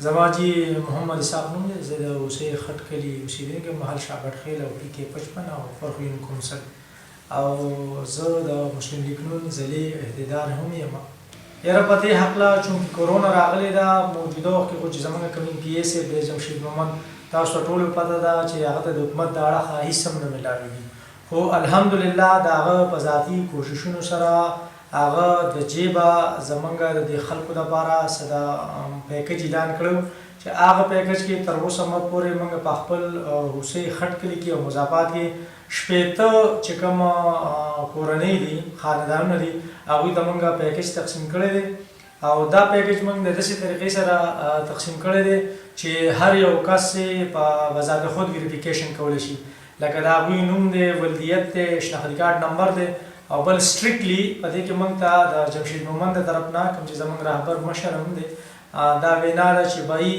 زما جی محمد اسحاق نوم دی. زه د اوسې خټ کلي اوسېدونکی یم، محل شاګرد خیل او PK 55 او فرخ کونسل، او زه د مسلم لیگ نون ضلعې عهدیدار هم یم. یاره په دې هکله چونکې کرونا راغلې ده موجوده وخت کې خو چې زموږ کوم PA صاحب دی جمشید محمد، تاسو ته ټولو پته ده چې هغه ته د حکومت د اړخه هېڅ هم نه میلاوېږي، خو الحمدلله د هغه په ذاتي کوششونو سره هغه د جیبه زمونږ د دې خلکو دپاره څه د پیکج اعلان کړی چې هغه پیکج کې تر اوسه مخ پورې موږ په خپل هوسۍ خټ کلي کې او مضافات کې 80 چې کوم کورنۍ دي خاندانونه دي هغوی ته موږ پیکج تقسیم کړی دی، او دا پیکج موږ د داسې طریقې سره تقسیم کړی دی چې هر یو کس په بذات خود ویریفیکیشن کولی شي، لکه د هغوی نوم دی، ولدیت دی، شناختی کارت نمبر دی، او بل سټریکټلی په دې کې موږ ته د جمشید محمد د طرف نه کوم چې زموږ رهبر مشر هم دی دا وینا ده چې بهی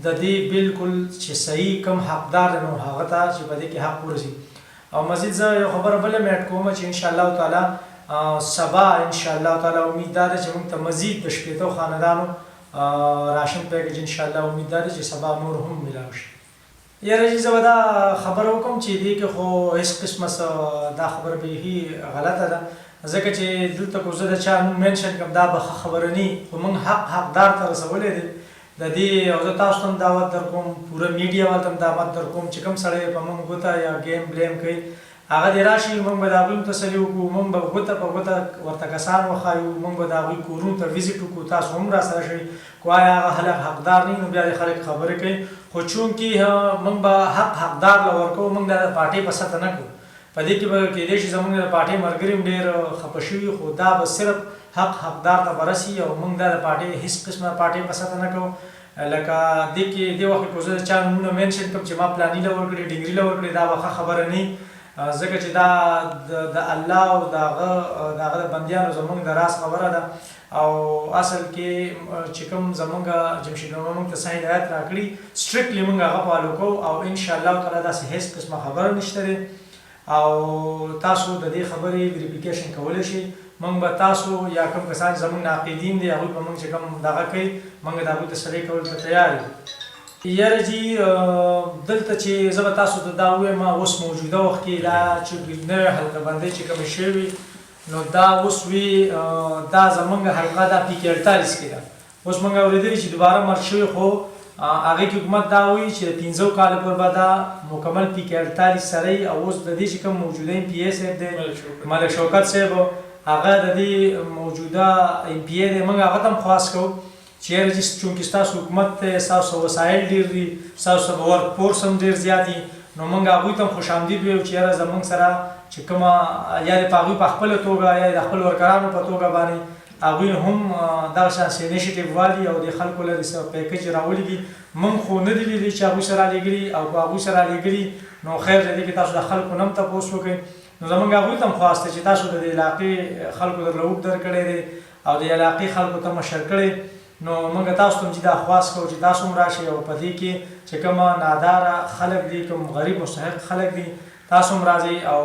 د دې بالکل چې صحیح کوم حقدار دی نو هغه ته چې په دې کې حق ورسي. او مزید زه یو خبره بله مې اډ کوم چې انشاءالله تعالی سبا انشاءالله تعالی امید دا ده چې موږ ته مزید د 80 خاندانو راشن پیکج انشاءالله امید دا ده چې سبا نور هم میلاو شي. یاره چې زه به دا خبره وکړم چې دې کې خو هېڅ قسمه دا خبره بیخي غلطه ده، ځکه چې دلته کو زه د چا نوم مینشن کړم دا به ښه خبره نه وي، خو موږ حقدار ته رسولی دی د دې، او زه تاسو ته هم دعوت در کوم، پوره میډیا والو ته هم دعوت در کوم چې کوم سړی په موږ ګوته یا ګیم بلیم کوي هغه دې راشي، موږ به د هغوی هم تسلي وکړو، موږ به ګوته په ګوته ورته کسان وښایو، موږ به د هغوی کورونو ته ویزیټ وکړو، تاسو هم راسره شئ، خو آیا هغه خلک حقدار نه وي نو بیا دې خلک خبرې کوي، خو چونکې موږ به حقدار له ورکوو، موږ د پارټۍ په سطحه نه کوو، په دې کې به کیدای شي زموږ د پارټۍ ملګري هم ډېر خفه شوي، خو دا به صرف حقدار ته به رسي، او موږ دا د پارټۍ هېڅ قسمه پارټۍ په سطحه نه کوو. لکه دې کې دې وخت کې زه د چا نومونه مینشن کړم چې ما پلاني له ورکړي ډنګري له ورکړي دا به ښه خبره نه وي، ځکه چې دا د الله او د هغه د بندیانو زموږ د راز خبره ده، او اصل کې چې کوم زموږ جمشید محمد موږ ته څه هدایت راکړي سټریکټلی موږ هغه فالو کوو، او انشاءالله تعالی داسې هېڅ قسمه خبره نشته دی، او تاسو د دې خبرې ویریفیکیشن کولی شئ. موږ به تاسو یا کوم کسان چې زموږ ناقدین دي هغوی به موږ چې کوم دغه کوي موږ د هغوی تسلي کولو ته تیار یو. یاره جي دلته چې زه به تاسو ته دا ووایم اوس موجوده وخت کې دا چې نوې حلقه بندۍ چې کومې شوې نو دا اوس وي دا زموږ حلقه دا PK 48 کې ده، اوس موږ اورېدلي چې دوباره مرګ شوي، خو هغې کې حکومت دا وایي چې 15 کاله پورې به دا مکمل PK 48 سره وي، او اوس د دې چې کوم موجوده MPA صاحب دی ملک شوکت صاحب هغه د دې موجوده MPA دی، موږ هغه ته هم خواست کوو چې یاره چونکې ستاسو حکومت دی، ستاسو وسایل ډېر دي، ستاسو ورک فورس هم ډېر زیات دي، نو موږ هغوی ته هم خوش آمدید ویو چې یاره زموږ سره چې کومه یا د هغوی په خپله توګه یا د خپل ورکرانو په توګه باندې هغوی هم دغه شانې انیشیټیو والي او د خلکو له پیکج راولېږي، موږ خو نه دي لیدلي چې هغوی سره رالیږلي، او که هغوی سره رالیږلي نو خیر د دې کې تاسو د خلکو نه هم تپوس وکړئ. نو زموږ هغوی ته هم خواست دی چې تاسو د دې علاقې خلکو درله اوږد درکړی دی او د علاقې خلکو ته مشر کړی، نو موږ تاسو ته هم چې دا خواست کوو چې تاسو هم راشئ، او په دې کې چې کومه ناداره خلک دي، کوم غریب مستحق خلک دي، تاسو هم راځئ او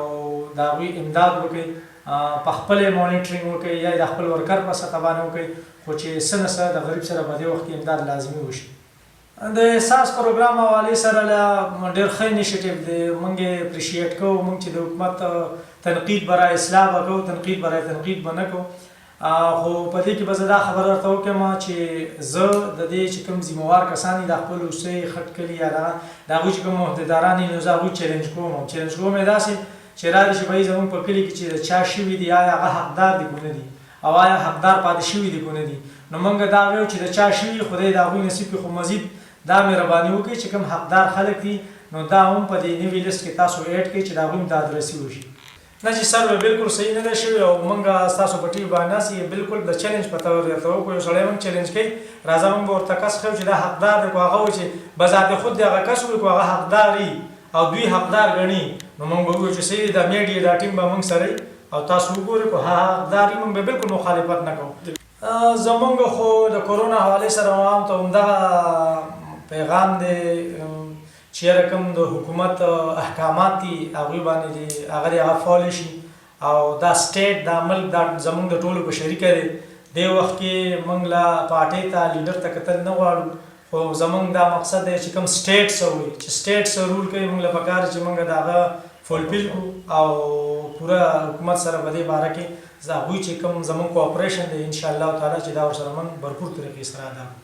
د هغوی امداد وکړئ، په خپل مانیټرینګ وکړئ یا د خپل ورکر په سطحه باندې وکړئ، خو چې څه نه څه د غریب سره په دې وخت کې امداد لازمي وشي. د احساس پروګرام حوالې سره ډېر ښه انیشیټیو دی، موږ یې اپریشیټ کوو، موږ چې د حکومت تنقید برای اصلاح به کوو، تنقید برای تنقید به نه کوو، خو په دې کې به زه دا خبره ورته وکړم چې زه د دې چې کوم ذمهوار کسان دي د خپل اوسۍ خټ کلي یا د هغوی چې کوم عهدهداران دي نو زه هغوی چیلنج کوم یې داسې چې را دي چې به زموږ په کلي کې چې د چا شوي دي آیا هغه حقدار دي که نه دي، او آیا حقدار پاتې شوي دي که نه دي، نو موږ دا ویو چې د چا شوي خدای د هغوی نصیب کړي، خو مزید دا مهرباني وکړئ چې کوم حقدار خلک دي نو دا هم په دې نوي لیست کې تاسو ایډ کړئ چې د هغوی هم دادرسي وشي. نه چې سر بالکل صحیح نه دی شوی، او موږ ستاسو په ټي وي باندې ناست یې بالکل د چیلنج په طور درته وکړو، یو سړی موږ چیلنج کوي راځه موږ به ورته کس ښیو چې دا حقدار دی، که هغه وایي چې بذات خود د هغه کس وایي که هغه حقدار وي او دوی حقدار ګڼي نو موږ به ووایو چې صحیح د میډیا دا ټیم به موږ سره او تاسو وګورئ که هغه حقدار وي موږ به بالکل مخالفت نه کوو. زموږ خو د کرونا حوالې سره عوام ته همدغه پیغام دی چې یاره کوم د حکومت احکامات دي هغوی باندې دي هغه فالو شي، او دا سټیټ دا ملک دا زموږ د ټولو په شریکه دی، دې وخت کې موږ لا پارټۍ ته لیډر ته کتل نه غواړو، خو زمونږ دا مقصد دی چې کوم سټیټس وي چې سټیټس رول کوي، موږ له پکار چې موږ د هغه فولفیل کړو او پوره حکومت سره په دې باره کې هغوی چې کوم زمونږ کوآپریشن دی انشاءالله تعالی چې دا ورسره موږ بھرپور طریقې سره ادا کړو.